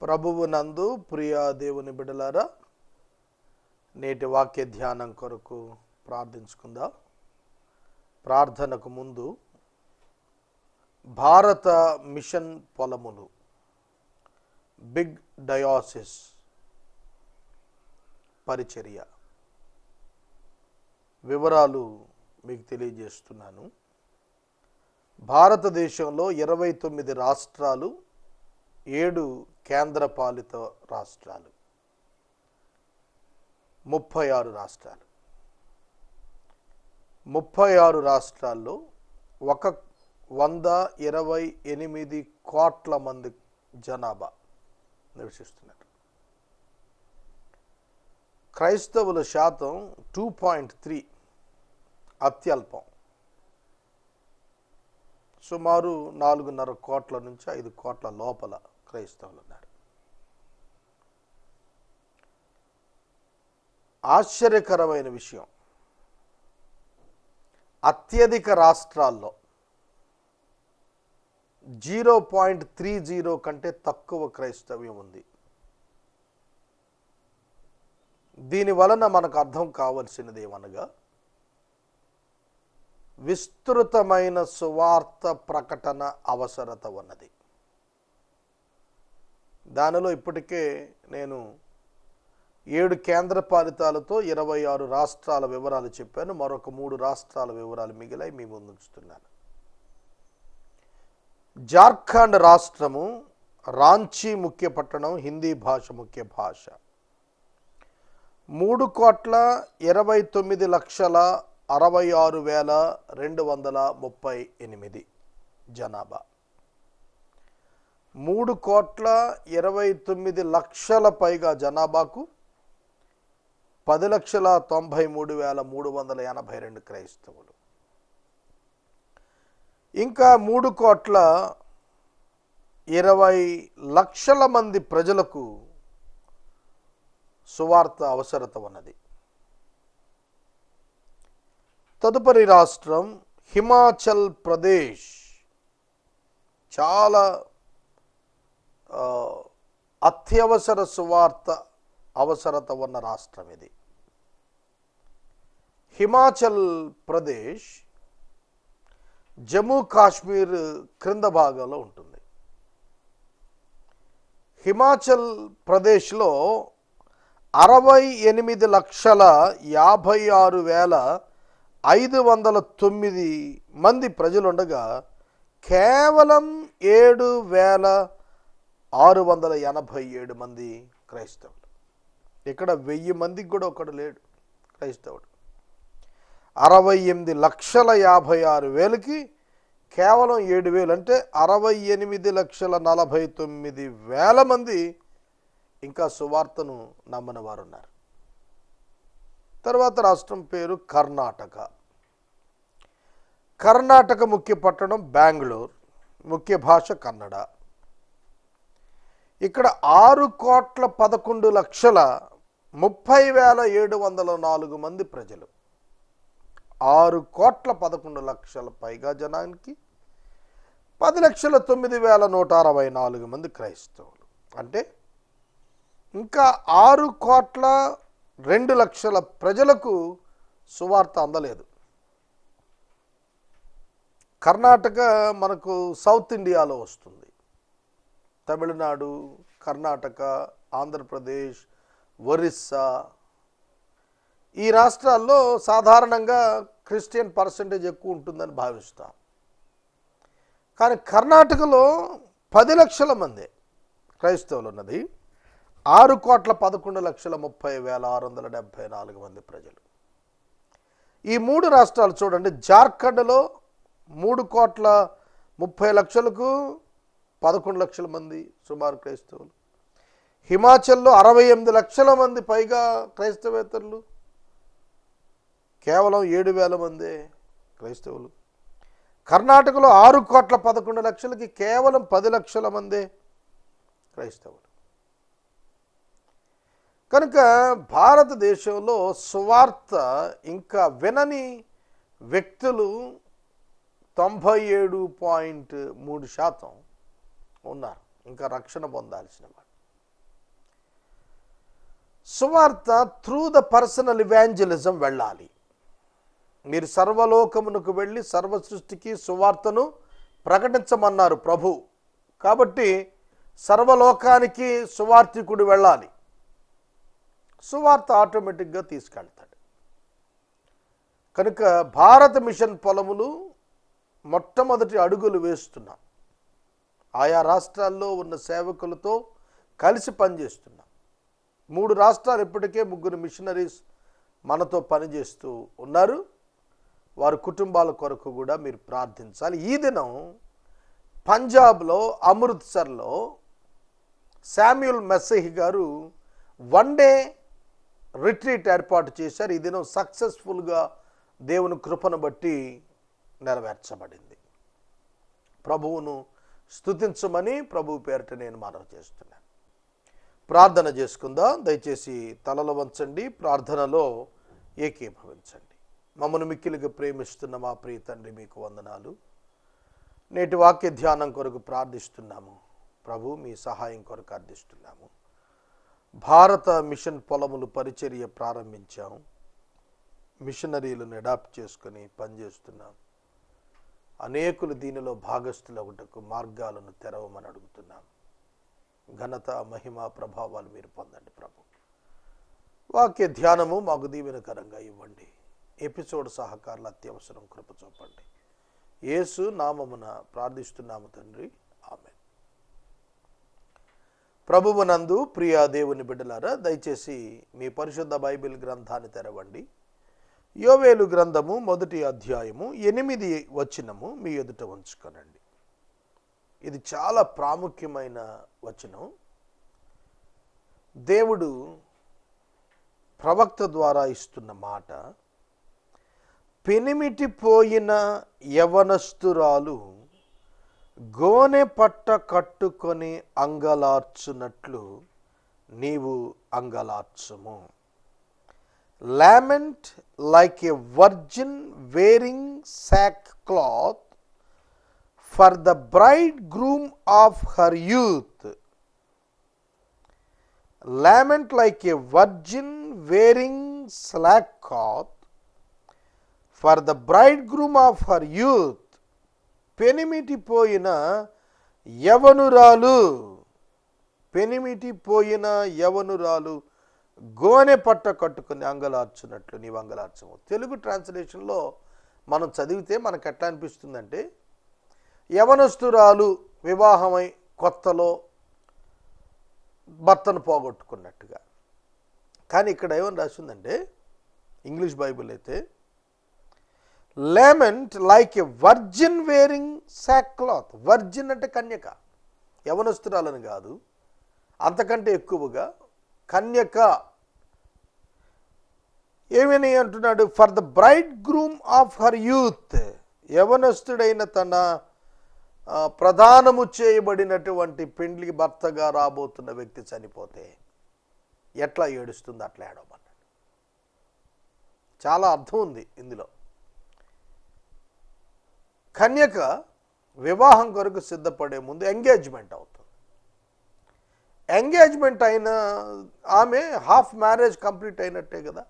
ప్రభువు నందు ప్రియ దేవుని బిడ్డలారా, నేటి వాక్య ధ్యానం కొరకు ప్రార్థించుకుందాం. ప్రార్థనకు ముందు భారత మిషన్ పొలములు బిగ్ డయాసిస్ పరిచర్య వివరాలు మీకు తెలియజేస్తున్నాను. భారతదేశంలో 29 రాష్ట్రాలు, 7 కేంద్రపాలిత రాష్ట్రాలు, 36 రాష్ట్రాలు. 36 రాష్ట్రాల్లో 128 కోట్ల మంది జనాభా నివసిస్తున్నారు. క్రైస్తవుల శాతం 2.3, అత్యల్పం. సుమారు 4.5 కోట్ల నుంచి 5 కోట్ల లోపల క్రైస్తవులు ఉన్నారు. ఆశ్చర్యకరమైన విషయం, అత్యధిక రాష్ట్రాల్లో 0.30 కంటే తక్కువ క్రైస్తవ్యం ఉంది. దీని వలన మనకు అర్థం కావలసినది ఏమనగా, విస్తృతమైన సువార్త ప్రకటన అవసరత ఉన్నది. దానిలో ఇప్పటికే నేను 7 కేంద్ర పాలితాలతో 26 రాష్ట్రాల వివరాలు చెప్పాను. మరొక 3 రాష్ట్రాల వివరాలు మిగిలాయి, మీ ముందు ఉంచుతున్నాను. జార్ఖండ్ రాష్ట్రము, రాంచీ ముఖ్య పట్టణం, హిందీ భాష ముఖ్య భాష. 3,66,238 జనాభా. 3,29,00,000 పైగా జనాభాకు 10,93,382 క్రైస్తవులు. ఇంకా 3,20,00,000 మంది ప్రజలకు సువార్త అవసరత ఉన్నది. తదుపరి రాష్ట్రం హిమాచల్ ప్రదేశ్. చాలా అత్యవసర సువార్త అవసరత ఉన్న రాష్ట్రం ఇది. హిమాచల్ ప్రదేశ్ జమ్మూ కాశ్మీర్ క్రింద భాగంలో ఉంటుంది. హిమాచల్ ప్రదేశ్లో 68,56,509 మంది ప్రజలుండగా కేవలం 7,687 మంది క్రైస్తవులు. ఇక్కడ 1000 మందికి కూడా ఒకడు లేడు క్రైస్తవుడు. 68,56,000కి కేవలం 7,000 అంటే 68,49,000 మంది ఇంకా సువార్తను నమ్మని వారు ఉన్నారు. తర్వాత రాష్ట్రం పేరు కర్ణాటక. కర్ణాటక ముఖ్య పట్టణం బెంగళూరు, ముఖ్య భాష కన్నడ. ఇక్కడ 6,11,30,704 మంది ప్రజలు. 6,11,00,000 పైగా జనానికి 10,09,164 మంది క్రైస్తవులు. అంటే ఇంకా 6,02,00,000 ప్రజలకు సువార్త అందలేదు. కర్ణాటక మనకు సౌత్ ఇండియాలో వస్తుంది. తమిళనాడు, కర్ణాటక, ఆంధ్రప్రదేశ్, ఒరిస్సా, ఈ రాష్ట్రాల్లో సాధారణంగా క్రిస్టియన్ పర్సంటేజ్ ఎక్కువ ఉంటుందని భావిస్తాం. కానీ కర్ణాటకలో 10 లక్షల మంది క్రైస్తవులు ఉన్నది. 6,11,30,674 మంది ప్రజలు. ఈ 3 రాష్ట్రాలు చూడండి. జార్ఖండ్లో 3,30,00,000కు 11 లక్షల మంది సుమారు క్రైస్తవులు. హిమాచల్లో 68 లక్షల మంది పైగా క్రైస్తవేతరులు, కేవలం 7,000 మందే క్రైస్తవులు. కర్ణాటకలో 6,11,00,000కి కేవలం 10 లక్షల మందే క్రైస్తవులు. కనుక భారతదేశంలో సువార్త ఇంకా వినని వ్యక్తులు 97.3% ఉన్నారు. ఇంకా రక్షణ పొందాల్సిన వాడు. సువార్త త్రూ ద పర్సనల్ ఇవాంజలిజం వెళ్ళాలి. మీరు సర్వలోకమునకు వెళ్ళి సర్వ సృష్టికి సువార్తను ప్రకటించమన్నారు ప్రభు. కాబట్టి సర్వలోకానికి సువార్థికుడు వెళ్ళాలి. సువార్త ఆటోమేటిక్గా తీసుకెళ్తాడు. కనుక భారత మిషన్ పొలములు మొట్టమొదటి అడుగులు వేస్తున్నాం. ఆయా రాష్ట్రాల్లో ఉన్న సేవకులతో కలిసి పనిచేస్తున్నాం. 3 రాష్ట్రాలు ఇప్పటికే 3 మిషనరీస్ మనతో పనిచేస్తూ ఉన్నారు. వారి కుటుంబాల కొరకు కూడా మీరు ప్రార్థించాలి. ఈ దినం పంజాబ్లో అమృత్సర్లో శామ్యూల్ మెస్సీ గారు 1 డే రిట్రీట్ ఏర్పాటు చేశారు. ఈ దినం సక్సెస్ఫుల్గా దేవుని కృపను బట్టి నెరవేర్చబడింది. ప్రభువును స్తుతించమని ప్రభు పేరిట నేను మనవి చేస్తున్నాను. ప్రార్థన చేసుకుందాం. దయచేసి తలలు వంచండి, ప్రార్థనలో ఏకీభవించండి. మమ్మల్ని మిక్కిలిగా ప్రేమిస్తున్న మా ప్రియ తండ్రి, మీకు వందనాలు. నేటి వాక్య ధ్యానం కొరకు ప్రార్థిస్తున్నాము ప్రభు. మీ సహాయం కొరకు అర్థిస్తున్నాము. భారత మిషన్ పొలములు పరిచర్య ప్రారంభించాం. మిషనరీలను అడాప్ట్ చేసుకొని పనిచేస్తున్నాం. అనేకులు దీనిలో భాగస్థులగుటకు మార్గాలను తెరవమని అడుగుతున్నాం. ఘనత, మహిమ, ప్రభావాలు మీరు పొందండి ప్రభు. వాక్య ధ్యానము మాకు దీవెనకరంగా ఇవ్వండి. ఎపిసోడ్ సహకారులు అత్యవసరం కృప చూపండి. యేసు నామమున ప్రార్థిస్తున్నాము తండ్రి, ఆమేన్. ప్రభువునందు ప్రియ దేవుని బిడ్డలారా, దయచేసి మీ పరిశుద్ధ బైబిల్ గ్రంథాన్ని తెరవండి. యోవేలు గ్రంథము 1వ అధ్యాయము 8వ వచనము మీ ఎదుట ఉంచుకోనండి. ఇది చాలా ప్రాముఖ్యమైన వచనం. దేవుడు ప్రవక్త ద్వారా ఇస్తున్న మాట, పెనిమిటిపోయిన యవనస్తురాలు గోనె పట్ట కట్టుకొని అంగలార్చున్నట్లు నీవు అంగలార్చుము. Lament like a virgin wearing sackcloth for the bridegroom of her youth. Lament like a virgin wearing sackcloth for the bridegroom of her youth. పెనిమిటిపోయిన యవనురాలు, పెనిమిటిపోయిన యవనురాలు గోనె పట్ట కట్టుకుని అంగలార్చున్నట్లు నీవు అంగలార్చము. తెలుగు ట్రాన్స్లేషన్లో మనం చదివితే మనకు ఎట్లా అనిపిస్తుందంటే, యవనస్తురాలు వివాహమై కొత్తలో భర్తను పోగొట్టుకున్నట్టుగా. కానీ ఇక్కడ ఏమని రాసిందంటే, ఇంగ్లీష్ బైబిల్ అయితే, lament like a virgin wearing sackcloth. Virgin అంటే కన్యక, యవనస్తురాలని కాదు, అంతకంటే ఎక్కువగా కన్యక. ఏమని అంటున్నాడు? For the bridegroom of her youth. యవనస్తుడైన తన ప్రదానము చేయబడినటువంటి పెండ్లికి భర్తగా రాబోతున్న వ్యక్తి చనిపోతే ఎట్లా ఏడుస్తుంది అట్లా ఏడవమన్నాడు. చాలా అర్థం ఉంది ఇందులో. కన్యక వివాహం కొరకు సిద్ధపడే ముందు ఎంగేజ్మెంట్ అవుతుంది. ఎంగేజ్మెంట్ అయిన ఆమె హాఫ్ మ్యారేజ్ కంప్లీట్ అయినట్టే కదా.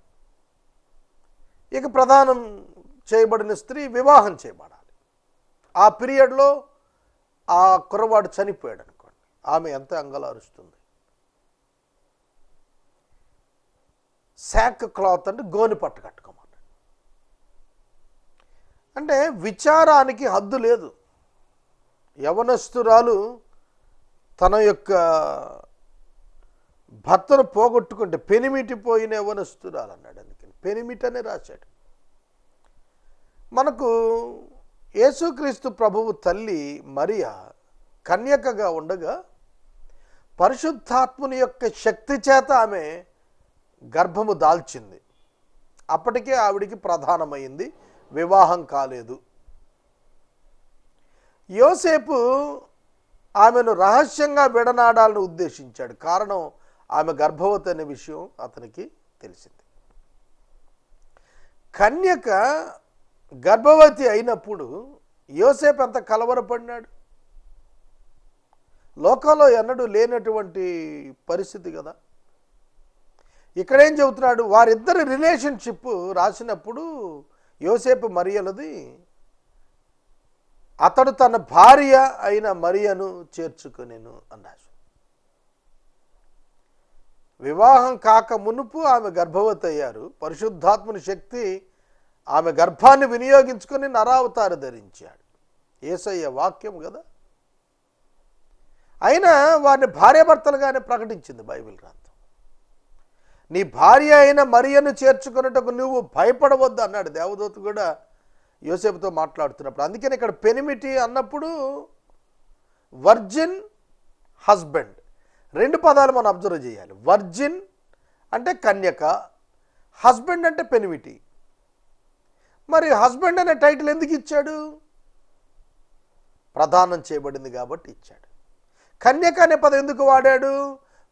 ఇక ప్రదానం చేయబడిన స్త్రీ వివాహం చేయబడాలి. ఆ పీరియడ్లో ఆ కుర్రవాడు చనిపోయాడు అనుకోండి, ఆమె ఎంత అంగలారుస్తుంది. శాక్ క్లాత్ అంటే గోని పట్టు కట్టుకోమన్నాడు. అంటే విచారానికి హద్దు లేదు. యవనస్తురాలు తన యొక్క భర్తను పోగొట్టుకుంటే పెనిమిటిపోయిన యవనస్తురాలు అన్నాడు. అందుకని పెనిమిటి అనే రాశాడు. మనకు యేసుక్రీస్తు ప్రభువు తల్లి మరియా కన్యకగా ఉండగా పరిశుద్ధాత్ముని యొక్క శక్తి చేత ఆమె గర్భము దాల్చింది. అప్పటికే ఆవిడికి ప్రధానమైంది, వివాహం కాలేదు. యోసేపు ఆమెను రహస్యంగా విడనాడాలని ఉద్దేశించాడు. కారణం ఆమె గర్భవతి అనే విషయం అతనికి తెలిసింది. కన్యక గర్భవతి అయినప్పుడు యోసేపు ఎంత కలవరపడినాడు. లోకంలో ఎన్నడూ లేనటువంటి పరిస్థితి కదా. ఇక్కడేం చెబుతున్నాడు, వారిద్దరి రిలేషన్షిప్ రాసినప్పుడు యోసేపు మరియలది, అతడు తన భార్య అయిన మరియను చేర్చుకొనెను అన్నాడు. వివాహం కాక మునుపు ఆమె గర్భవతి అయ్యారు. పరిశుద్ధాత్మని శక్తి ఆమె గర్భాన్ని వినియోగించుకొని నరావతార ధరించాడు. యేసయ్య వాక్యం కదా. అయినా వారిని భార్యాభర్తలుగానే ప్రకటించింది బైబిల్ గ్రంథం. నీ భార్య అయిన మరియను చేర్చుకున్నట్టుకు నువ్వు భయపడవద్దు అన్నాడు దేవదూత కూడా యోసేపుతో మాట్లాడుతున్నప్పుడు. అందుకని ఇక్కడ పెనిమిటి అన్నప్పుడు వర్జిన్, హస్బెండ్, రెండు పదాలు మనం అబ్జర్వ్ చేయాలి. వర్జిన్ అంటే కన్యక, హస్బెండ్ అంటే పెనిమిటి. మరి హస్బెండ్ అనే టైటిల్ ఎందుకు ఇచ్చాడు? ప్రదానం చేయబడింది కాబట్టి ఇచ్చాడు. కన్యక అనే పదం ఎందుకు వాడాడు?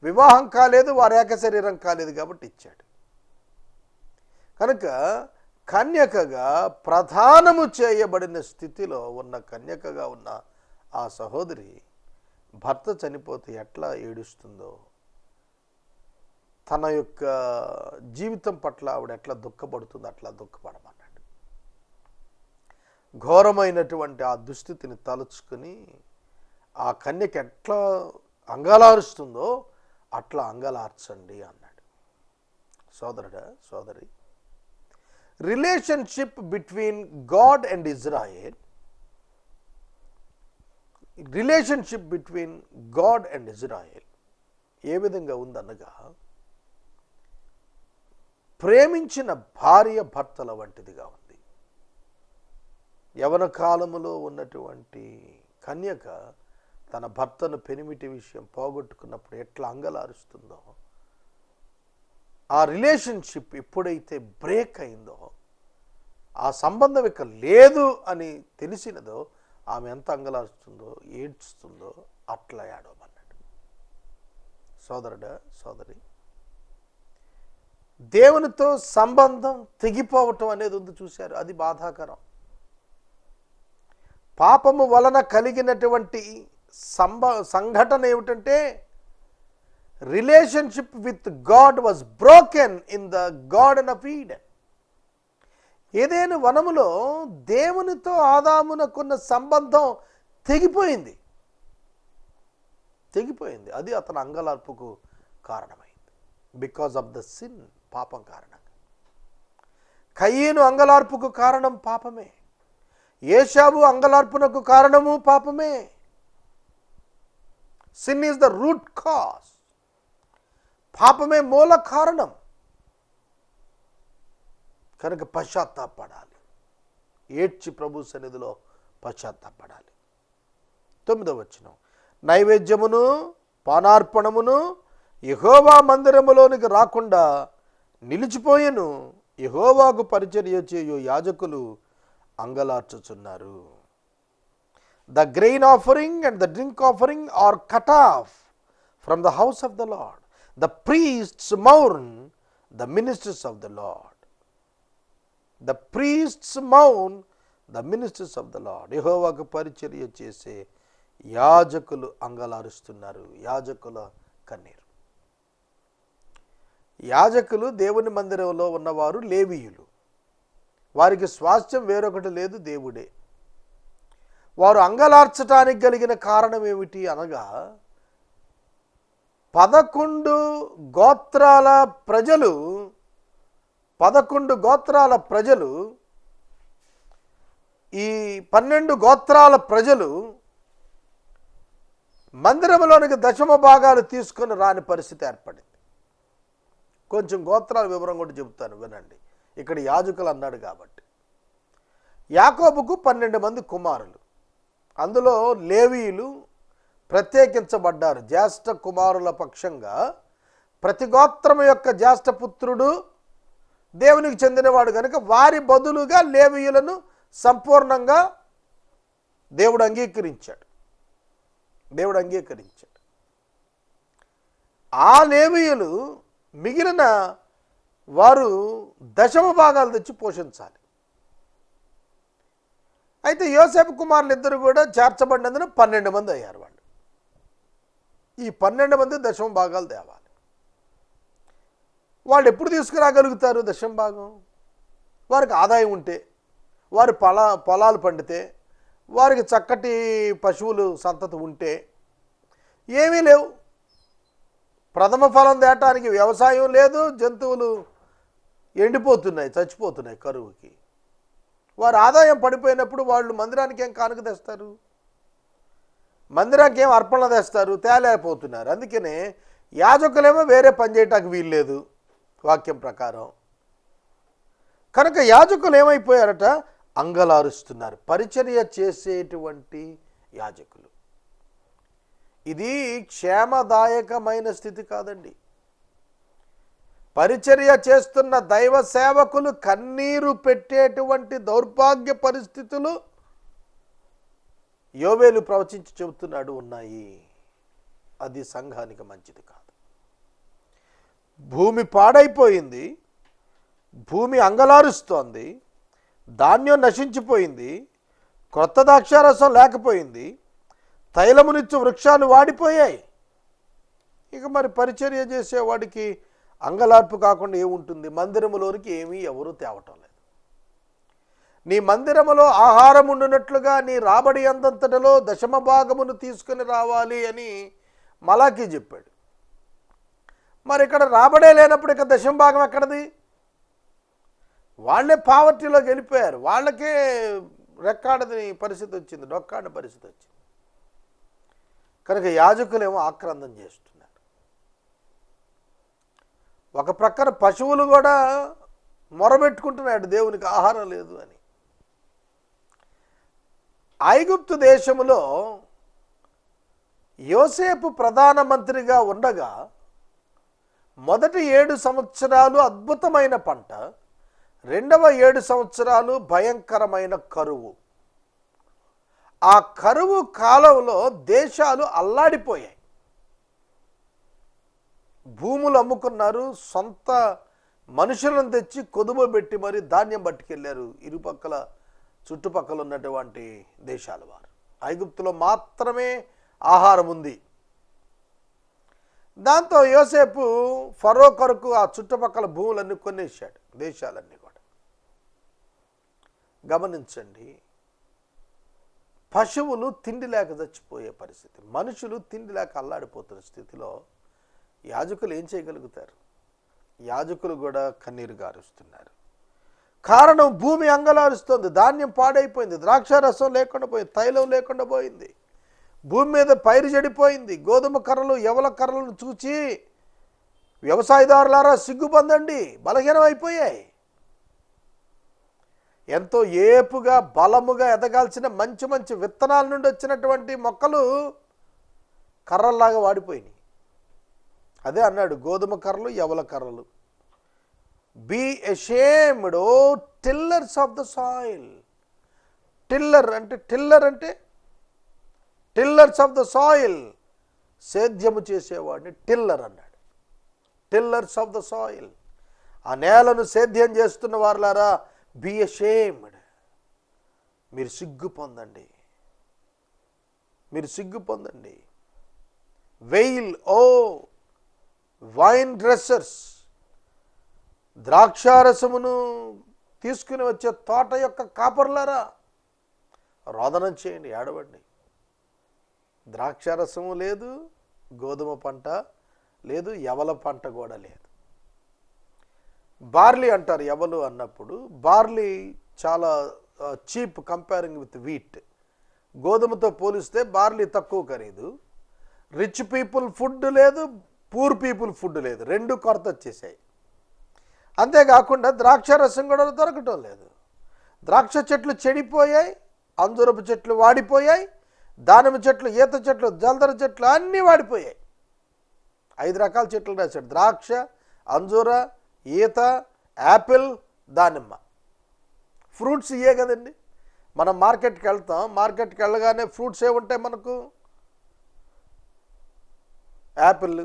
వివాహం కాలేదు, వారు ఏక శరీరం కాలేదు కాబట్టి ఇచ్చాడు. కనుక కన్యకగా ప్రధానము చేయబడిన స్థితిలో ఉన్న కన్యకగా ఉన్న ఆ సహోదరి భర్త చనిపోతే ఎట్లా ఏడుస్తుందో, తన యొక్క జీవితం పట్ల ఆవిడ ఎట్లా దుఃఖపడుతుందో అట్లా దుఃఖపడమన్నాడు. ఘోరమైనటువంటి ఆ దుస్థితిని తలుచుకుని ఆ కన్యక ఎట్లా అంగలారుస్తుందో అట్లా అంగలార్చండి అన్నాడు. సోదరుడా, సోదరి, relationship between God and Israel, relationship between God and Israel ఏ విధంగా ఉందనగా, ప్రేమించిన భార్య భర్తల వంటిదిగా ఉంది. యవన కాలములో ఉన్నటువంటి కన్యక తన భర్తను పెనిమిటి విషయం పోగొట్టుకున్నప్పుడు ఎట్లా అంగలారుస్తుందో, ఆ రిలేషన్షిప్ ఎప్పుడైతే బ్రేక్ అయిందో, ఆ సంబంధం ఇక లేదు అని తెలిసినదో, ఆమె ఎంత అంగలారుస్తుందో, ఏడ్చుతుందో అట్లా ఏడవమన్నాడు. సోదరుడా, సోదరి, దేవునితో సంబంధం తెగిపోవటం అనేది ఉంది చూశారు, అది బాధాకరం. పాపము వలన కలిగినటువంటి సంఘటన ఏమిటంటే, relationship with God was broken in the garden of Eden. ఏదైనా వనములో దేవునితో ఆదామునకున్న సంబంధం తెగిపోయింది. అది అతని అంగలార్పుకు కారణమైంది. బికాజ్ ఆఫ్ ద సిన్, పాపం కారణంగా. కయీను అంగలార్పుకు కారణం పాపమే. ఏశావు అంగలార్పునకు కారణము పాపమే. Sin is the root cause. పాపమే మూల కారణం. కనుక పశ్చాత్తాపడాలి, ఏడ్చి ప్రభు సన్నిధిలో పశ్చాత్తాపడాలి. 9వ వచనం, నైవేద్యమును పానార్పణమును యెహోవా మందిరములోనికి రాకుండా నిలిచిపోయెను. యెహోవాకు పరిచర్య చేయు యాజకులు అంగలార్చుచున్నారు. The grain offering and the drink offering are cut off from the house of the Lord. The priests mourn the ministers of the Lord. The priests mourn the ministers of the Lord. యెహోవాకు పరిచర్య చేసే యాజకులు అంగలారుస్తున్నారు. యాజకుల కన్నీరు. యాజకులు దేవుని మందిరంలో ఉన్నవారు లేవీయులు. వారికి స్వాస్థ్యం వేరొకటి లేదు, దేవుడే. వారు అంగలార్చటానికి కలిగిన కారణం ఏమిటి అనగా, 11 గోత్రాల ప్రజలు ఈ 12 గోత్రాల ప్రజలు మందిరంలోనికి దశమ భాగాలు తీసుకొని రాని పరిస్థితి ఏర్పడింది. కొంచెం గోత్రాల వివరం కూడా చెబుతాను, వినండి. ఇక్కడ యాజకులు అన్నాడు కాబట్టి, యాకోబుకు 12 మంది కుమారులు, అందులో లేవీయులు ప్రత్యేకించబడ్డారు. జ్యేష్ఠ కుమారుల పక్షంగా ప్రతి గోత్రం యొక్క జ్యేష్ఠపుత్రుడు దేవునికి చెందినవాడు కనుక వారి బదులుగా లేవీయులను సంపూర్ణంగా దేవుడు అంగీకరించాడు. ఆ లేవీయులు మిగిలిన వారు దశమ భాగాలు తెచ్చి పోషించాలి. అయితే యోసేపు కుమారులు ఇద్దరు కూడా చేర్చబడినందున 12 మంది అయ్యారు. వాళ్ళు ఈ 12 మంది దశమ భాగాలు తేవాలి. వాళ్ళు ఎప్పుడు తీసుకురాగలుగుతారు దశమ భాగం? వారికి ఆదాయం ఉంటే, వారి పొలాలు పండితే, వారికి చక్కటి పశువులు సంతతి ఉంటే. ఏమీ లేవు. ప్రథమ ఫలం తేటానికి వ్యవసాయం లేదు, జంతువులు ఎండిపోతున్నాయి, చచ్చిపోతున్నాయి కరువుకి. వారి ఆదాయం పడిపోయినప్పుడు వాళ్ళు మందిరానికి ఏం కానుక తెస్తారు? మందిరానికి ఏం అర్పణ తెస్తారు? తేలేకపోతున్నారు. అందుకనే యాజకులేమో వేరే పని చేయటానికి వీల్లేదు వాక్యం ప్రకారం. కనుక యాజకులు ఏమైపోయారట? అంగలారుస్తున్నారు. పరిచర్య చేసేటువంటి యాజకులు. ఇది క్షేమదాయకమైన స్థితి కాదండి. పరిచర్య చేస్తున్న దైవ సేవకులు కన్నీరు పెట్టేటువంటి దౌర్భాగ్య పరిస్థితులు యోవేలు ప్రవచించి చెబుతున్నాడు ఉన్నాయి. అది సంఘానికి మంచిది కాదు. భూమి పాడైపోయింది, భూమి అంగలారుస్తోంది, ధాన్యం నశించిపోయింది, క్రొత్త ద్రాక్షారసం లేకపోయింది, తైలమునిచ్చు వృక్షాలు వాడిపోయాయి. ఇక మరి పరిచర్య చేసేవాడికి అంగలార్పు కాకుండా ఏముంటుంది? మందిరములోనికి ఏమీ ఎవరూ తేవటం లేదు. నీ మందిరములో ఆహారం ఉండునట్లుగా నీ రాబడి అందంతటిలో దశమ భాగమును తీసుకుని రావాలి అని మలాకీ చెప్పాడు. మరి ఇక్కడ రాబడే లేనప్పుడు ఇక దశమ భాగం ఎక్కడది? వాళ్ళే పావర్టీలోకి వెళ్ళిపోయారు. వాళ్ళకే రెక్కాడని పరిస్థితి వచ్చింది, డొక్కాడని పరిస్థితి వచ్చింది. కనుక యాజకులేమో ఆక్రందం చేస్తున్నారు. ఒక ప్రక్కన పశువులు కూడా మొరబెట్టుకుంటున్నాడు దేవునికి ఆహారం లేదు అని. ఐగుప్తు దేశములో యోసేపు ప్రధానమంత్రిగా ఉండగా మొదటి 7 సంవత్సరాలు అద్భుతమైన పంట, రెండవ 7 సంవత్సరాలు భయంకరమైన కరువు. ఆ కరువు కాలంలో దేశాలు అల్లాడిపోయాయి. భూములు అమ్ముకున్నారు, సొంత మనుషులను తెచ్చి కొదువ పెట్టి మరి ధాన్యం పట్టుకెళ్ళారు ఇరుపక్కల చుట్టుపక్కల ఉన్నటువంటి దేశాల వారు. ఐగుప్తులో మాత్రమే ఆహారం ఉంది. దాంతో యోసేపు ఫరో కొరకు ఆ చుట్టుపక్కల భూములన్నీ కొనేసాడు, దేశాలన్నీ కూడా. గమనించండి, పశువులు తిండి లేక చచ్చిపోయే పరిస్థితి, మనుషులు తిండి లేక అల్లాడిపోతున్న స్థితిలో యాజకులు ఏం చేయగలుగుతారు? యాజకులు కూడా కన్నీరు గారుస్తున్నారు. కారణం, భూమి అంగలారుస్తోంది, ధాన్యం పాడైపోయింది, ద్రాక్షారసం లేకుండా పోయింది, తైలం లేకుండా పోయింది, భూమి మీద పైరు చెడిపోయింది. గోధుమ కర్రలు, యవల కర్రలను చూచి వ్యవసాయదారులారా సిగ్గుపొందండి, బలహీనం అయిపోయాయి. ఎంతో ఏపుగా బలముగా ఎదగాల్సిన మంచి మంచి విత్తనాల నుండి వచ్చినటువంటి మొక్కలు కర్రల్లాగా వాడిపోయినాయి. అదే అన్నాడు, గోధుమ కర్రలు, యవల కర్రలు. Be ashamed O tillers of the soil. Tiller అంటే టిల్లర్స్ ఆఫ్ ద సాయిల్, సేద్యము చేసేవాడిని టిల్లర్ అన్నాడు. టిల్లర్స్ ఆఫ్ ద సాయిల్, ఆ నేలను సేద్యం చేస్తున్న వారులారా, బీ అషేమ్డ్, మీరు సిగ్గు పొందండి, మీరు సిగ్గు పొందండి. వెయిల్ ఓ వైన్ డ్రెస్సర్స్, ద్రాక్షారసమును తీసుకుని వచ్చే తోట యొక్క కాపర్లారా, రోదనం చేయండి, ఏడవండి. ద్రాక్షారసము లేదు, గోధుమ పంట లేదు, యవల పంట కూడా లేదు. బార్లీ అంటారు యవలు అన్నప్పుడు. బార్లీ చాలా చీప్ కంపేరింగ్ విత్ వీట్. గోధుమతో పోలిస్తే బార్లీ తక్కువ ఖరీదు. రిచ్ పీపుల్ ఫుడ్ లేదు, పూర్ పీపుల్ ఫుడ్ లేదు, రెండు కొరత వచ్చేసాయి. అంతేకాకుండా ద్రాక్షారసం కూడా దొరకటం లేదు. ద్రాక్ష చెట్లు చెడిపోయాయి, అంజూరపు చెట్లు వాడిపోయాయి, దానిమ్మ చెట్లు, ఈత చెట్లు, జల్దర చెట్లు అన్నీ వాడిపోయాయి. 5 రకాల చెట్లు రాశాడు: ద్రాక్ష, అంజూర, ఈత, యాపిల్, దానిమ్మ. ఫ్రూట్స్ ఇవే కదండి. మనం మార్కెట్కి వెళ్తాం, మార్కెట్కి వెళ్ళగానే ఫ్రూట్స్ ఏముంటాయి మనకు? యాపిల్,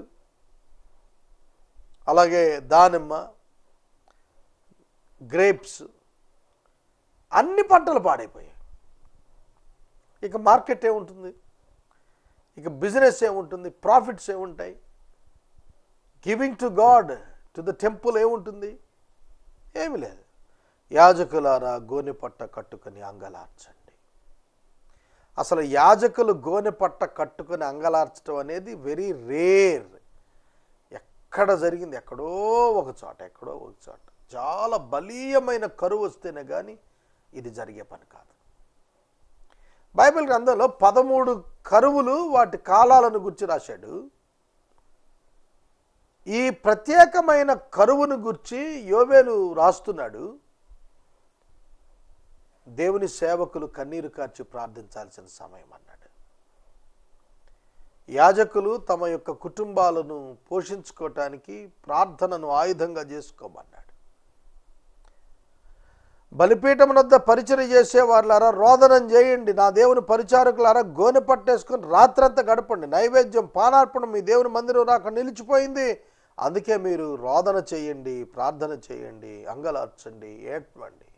అలాగే దానిమ్మ, గ్రేప్స్, అన్ని పంటలు పాడైపోయాయి. ఇక మార్కెట్ ఏముంటుంది? ఇక బిజినెస్ ఏముంటుంది? ప్రాఫిట్స్ ఏముంటాయి? Giving to God to the temple ఏముంటుంది? ఏమి లేదు. యాజకులారా గోనె పట్ట కట్టుకొని అంగలార్చండి. అసలు యాజకులు గోనె పట్ట కట్టుకొని అంగలార్చడం అనేది వెరీ రేర్. ఎక్కడ జరిగింది? ఎక్కడో ఒక చోట చాలా బలీయమైన కరువు వస్తేనే కానీ ఇది జరిగే పని కాదు. బైబిల్ గ్రంథంలో 13 కరువులు వాటి కాలాలను గురించి రాశాడు. ఈ ప్రత్యేకమైన కరువును గురించి యోవేలు రాస్తున్నాడు. దేవుని సేవకులు కన్నీరు కార్చి ప్రార్థించాల్సిన సమయం అన్నాడు. యాజకులు తమ యొక్క కుటుంబాలను పోషించుకోవటానికి ప్రార్థనను ఆయుధంగా చేసుకోమన్నాడు. బలిపీఠం వద్ద పరిచర్య చేసే వాళ్ళారా రోదనం చేయండి, నా దేవుని పరిచారకులారా గోనె పట్టేసుకొని రాత్రంతా గడపండి, నైవేద్యం పానార్పణం మీ దేవుని మందిరం రాక నిలిచిపోయింది, అందుకే మీరు రోదన చేయండి, ప్రార్థన చేయండి, అంగలార్చండి, ఏడ్వండి,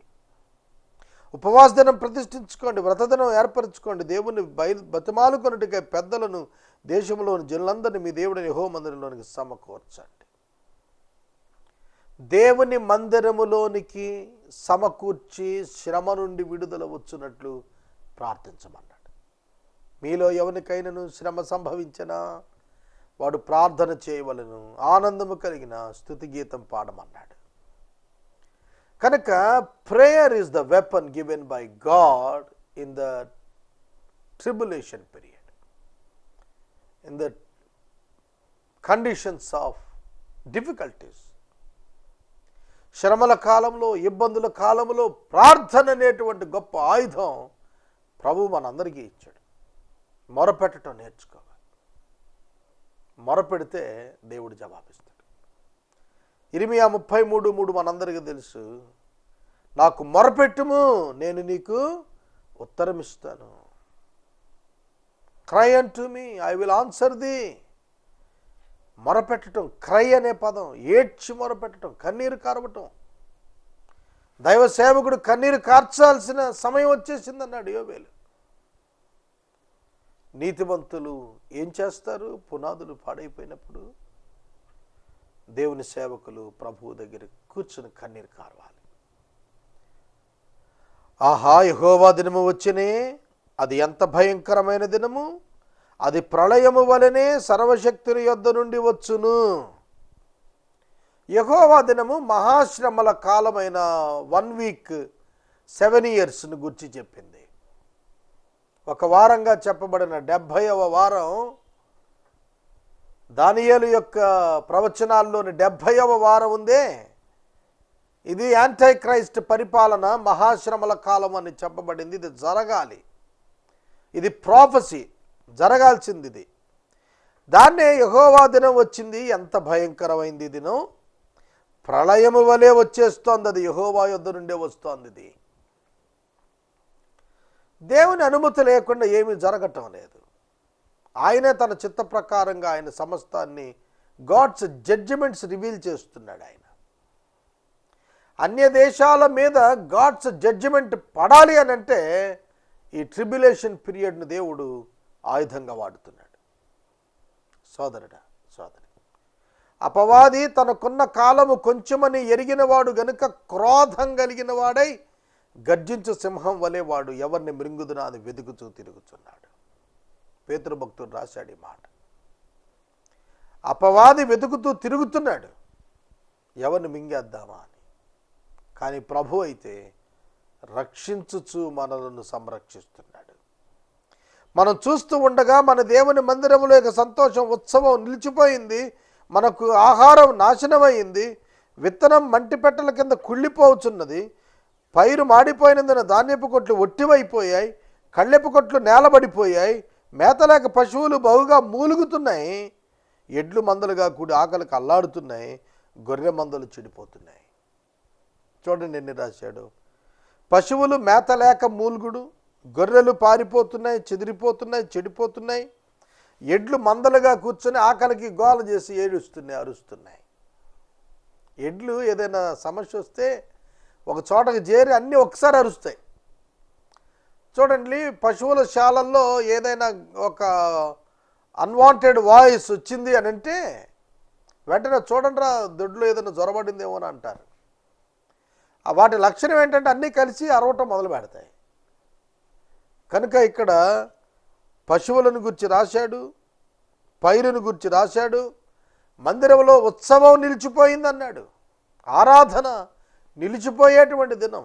ఉపవాస దినం ప్రతిష్ఠించుకోండి, వ్రతదినం ఏర్పరచుకోండి, దేవుని బతిమాలుకొనుటకై పెద్దలను దేశంలోని జనులందరినీ మీ దేవుని యెహోవా మందిరంలోనికి సమకూర్చండి. దేవుని మందిరములోనికి సమకూర్చి శ్రమ నుండి విడుదల వచ్చునట్లు ప్రార్థించమన్నాడు. మీలో ఎవరికైనాను శ్రమ సంభవించినా వాడు ప్రార్థన చేయవలెను, ఆనందము కలిగిన స్తుతి గీతం పాడమన్నాడు. కనుక prayer is the weapon given by God in the tribulation period, in the conditions of difficulties. శ్రమల కాలంలో, ఇబ్బందుల కాలంలో ప్రార్థన అనేటువంటి గొప్ప ఆయుధం ప్రభువు మనందరికీ ఇచ్చాడు. మొరపెట్టడం నేర్చుకోవాలి. మొరపెడితే దేవుడు జవాబిస్తాడు. ఇర్మియా 33:3 మనందరికీ తెలుసు. నాకు మొరపెట్టుము, నేను నీకు ఉత్తరం ఇస్తాను. Cry unto me, I will answer thee. మొరపెట్టడం, క్రై అనే పదం, ఏడ్చి మొరపెట్టడం, కన్నీరు కార్వటం. దైవ సేవకుడు కన్నీరు కార్చాల్సిన సమయం వచ్చేసిందన్నాడు యోవేలు. నీతిమంతులు ఏం చేస్తారు? పునాదులు పాడైపోయినప్పుడు దేవుని సేవకులు ప్రభువు దగ్గర కూర్చుని కన్నీరు కార్వాలి. ఆహా, యెహోవా దినము వచ్చినే, అది ఎంత భయంకరమైన దినము, అది ప్రళయము వలనే సర్వశక్తుని యొద్ద నుండి వచ్చును. యెహోవా దినము మహాశ్రమల కాలమైన 1 వీక్ 7 ఇయర్స్ను గురించి చెప్పింది. ఒక వారంగా చెప్పబడిన 70వ వారం దానియేలు యొక్క ప్రవచనాల్లోని 70వ వారం ఉందే, ఇది యాంటై క్రైస్ట్ పరిపాలన, మహాశ్రమల కాలం అని చెప్పబడింది. ఇది జరగాలి, ఇది ప్రాఫెసీ, జరగాల్సింది ఇది. దాన్నే యెహోవా దినం వచ్చింది. ఎంత భయంకరమైంది దినం, ప్రళయము వలె వచ్చేస్తోంది. అది యెహోవా యొద్ద నుండే వస్తోంది. ఇది దేవుని అనుమతి లేకుండా ఏమీ జరగటం లేదు. ఆయనే తన చిత్త ప్రకారంగా ఆయన సమస్తాన్ని గాడ్స్ జడ్జిమెంట్స్ రివీల్ చేస్తున్నాడు. ఆయన అన్య దేశాల మీద గాడ్స్ జడ్జిమెంట్ పడాలి అని అంటే ఈ ట్రిబ్యులేషన్ పీరియడ్ను దేవుడు ఆయుధంగా వాడుతున్నాడు. సోదరుడా, సోదరి, అపవాది తనకున్న కాలము కొంచెమని ఎరిగినవాడు గనుక క్రోధం కలిగిన వాడై గర్జించు సింహం వలె వాడు ఎవరిని మృంగుదునా అని వెతుకుతూ తిరుగుతున్నాడు. పేతురు భక్తుడు రాశాడు ఈ మాట. అపవాది వెతుకుతూ తిరుగుతున్నాడు ఎవరిని మింగేద్దామా అని. కానీ ప్రభు అయితే రక్షించుచు మనలను సంరక్షిస్తున్నాడు. మనం చూస్తూ ఉండగా మన దేవుని మందిరంలో యొక్క సంతోషం, ఉత్సవం నిలిచిపోయింది. మనకు ఆహారం నాశనమైంది. విత్తనం మంటిపెట్టల కింద కుళ్ళిపోవచ్చున్నది. పైరు మాడిపోయినందున ధాన్యపు కొట్లు ఒట్టివైపోయాయి. కళ్ళెపు కొట్లు నేలబడిపోయాయి. మేతలేక పశువులు బహుగా మూలుగుతున్నాయి. ఎడ్లు మందలుగా కూడి ఆకలికి అల్లాడుతున్నాయి. గొర్రె మందలు చెడిపోతున్నాయి. చూడండి ఎన్ని రాశాడు. పశువులు మేతలేక మూలుగుడు, గొర్రెలు పారిపోతున్నాయి, చెదిరిపోతున్నాయి, చెడిపోతున్నాయి. ఎడ్లు మందలుగా కూర్చొని ఆకలికి గోల చేసి ఏడుస్తున్నాయి, అరుస్తున్నాయి. ఎడ్లు ఏదైనా సమస్య వస్తే ఒక చోటకి చేరి అన్నీ ఒకసారి అరుస్తాయి. చూడండి, పశువుల శాలల్లో ఏదైనా ఒక అన్వాంటెడ్ వాయిస్ వచ్చింది అని అంటే వెంటనే చూడండి రా దొడ్లో ఏదైనా జ్వరబడిందేమో అని అంటారు. వాటి లక్షణం ఏంటంటే అన్నీ కలిసి అరవటం మొదలు పెడతాయి. కనుక ఇక్కడ పశువులను గురించి రాశాడు, పైరును గురించి రాశాడు, మందిరంలో ఉత్సవం నిలిచిపోయిందన్నాడు. ఆరాధన నిలిచిపోయేటువంటి దినం.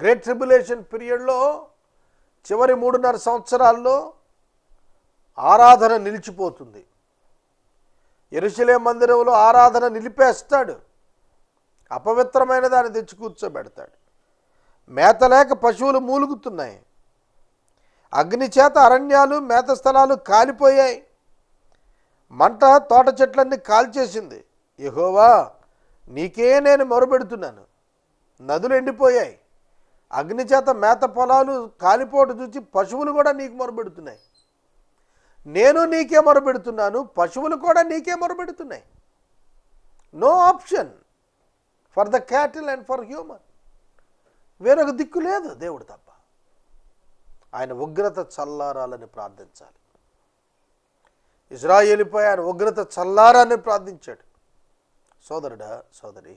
గ్రేట్ ట్రిబ్యులేషన్ పీరియడ్లో చివరి 3.5 సంవత్సరాల్లో ఆరాధన నిలిచిపోతుంది. యెరూషలేము మందిరంలో ఆరాధన నిలిపేస్తాడు. అపవిత్రమైన దాన్ని తెచ్చి కూర్చోబెడతాడు. మేత లేక పశువులు మూలుగుతున్నాయి. అగ్ని చేత అరణ్యాలు మేత స్థలాలు కాలిపోయాయి. మంట తోట చెట్లన్నీ కాల్చేసింది. యెహోవా నీకే నేను మొరపెడుతున్నాను. నదులు ఎండిపోయాయి. అగ్ని చేత మేత పొలాలు కాలిపోటు చూసి పశువులు కూడా నీకు మొరపెడుతున్నాయి. నేను నీకే మొరపెడుతున్నాను, పశువులు కూడా నీకే మొరపెడుతున్నాయి. No option for the cattle and for human. వేరొక దిక్కు లేదు దేవుడు తప్ప. ఆయన ఉగ్రత చల్లారాలని ప్రార్థించాలి. ఇజ్రాయేలుపై ఆయన ఉగ్రత చల్లారాలని ప్రార్థించాడు. సోదరుడా, సోదరి,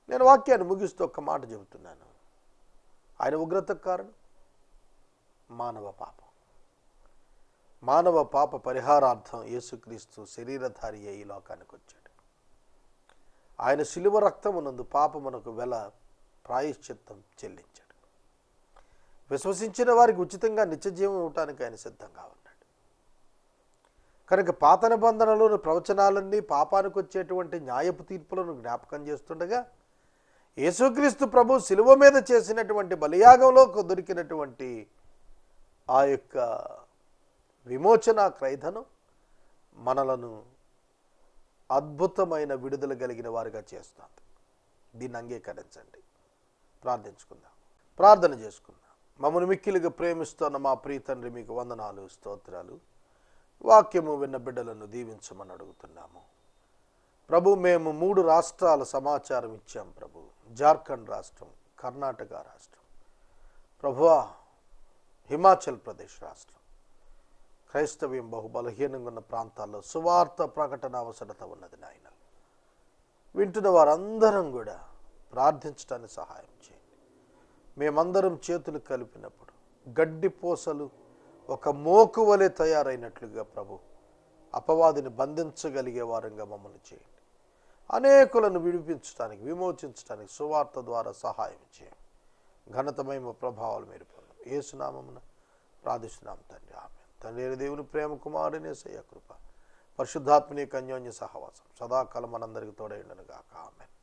నేను వాక్యాన్ని ముగిస్తూ ఒక్క మాట చెబుతున్నాను. ఆయన ఉగ్రతకు కారణం మానవ పాపం. మానవ పాప పరిహారార్థం యేసుక్రీస్తు శరీరధారి అయి ఈ లోకానికి వచ్చాడు. ఆయన శిలువ రక్తమునందు పాపమునకు వెల ప్రాయశ్చిత్తం చెల్లించాడు. విశ్వసించిన వారికి ఉచితంగా నిత్యజీవం ఇవ్వటానికి ఆయన సిద్ధంగా ఉన్నాడు. కనుక పాత నిబంధనలోని ప్రవచనాలన్నీ పాపానికి వచ్చేటువంటి న్యాయపు తీర్పులను జ్ఞాపకం చేస్తుండగా, యేసుక్రీస్తు ప్రభు శిలువ మీద చేసినటువంటి బలియాగంలో దొరికినటువంటి ఆ యొక్క విమోచన క్రైధనం మనలను అద్భుతమైన విడుదల కలిగిన వారిగా చేస్తుంది. దీన్ని అంగీకరించండి. ప్రార్థించుకుందాం, ప్రార్థన చేసుకుందాం. మమ్మల్ని మిక్కిలిగా ప్రేమిస్తున్న మా ప్రియ తండ్రి, మీకు వందనాలు, స్తోత్రాలు. వాక్యము విన్న బిడ్డలను దీవించమని అడుగుతున్నాము ప్రభు. మేము 3 రాష్ట్రాల సమాచారం ఇచ్చాం ప్రభు. జార్ఖండ్ రాష్ట్రం, కర్ణాటక రాష్ట్రం, ప్రభువా హిమాచల్ ప్రదేశ్ రాష్ట్రం. క్రైస్తవ్యం బహుబలహీనంగా ఉన్న ప్రాంతాల్లో సువార్త ప్రకటన అవసరత ఉన్నది నాయన. వింటున్న వారందరం కూడా ప్రార్థించడానికి సహాయం చేయండి. మేమందరం చేతులు కలిపినప్పుడు గడ్డి పూసలు ఒక మోకు వలె తయారైనట్లుగా ప్రభు అపవాదిని బంధించగలిగే వారంగా మమ్మల్ని చేయండి. అనేకులను విడిపించడానికి, విమోచించడానికి సువార్త ద్వారా సహాయం చేయండి. ఘనతమైన ప్రభావాలు మీరు పొందాం. యేసునామమున ప్రార్థిస్తున్నాం తండ్రి, ఆమేన్. తండ్రి దేవుని ప్రేమ, కుమారుని యేసయ్య కృప, పరిశుద్ధాత్మని అన్యోన్య సహవాసం సదాకాలం మనందరికీ తోడై ఉండును గాక. ఆమేన్.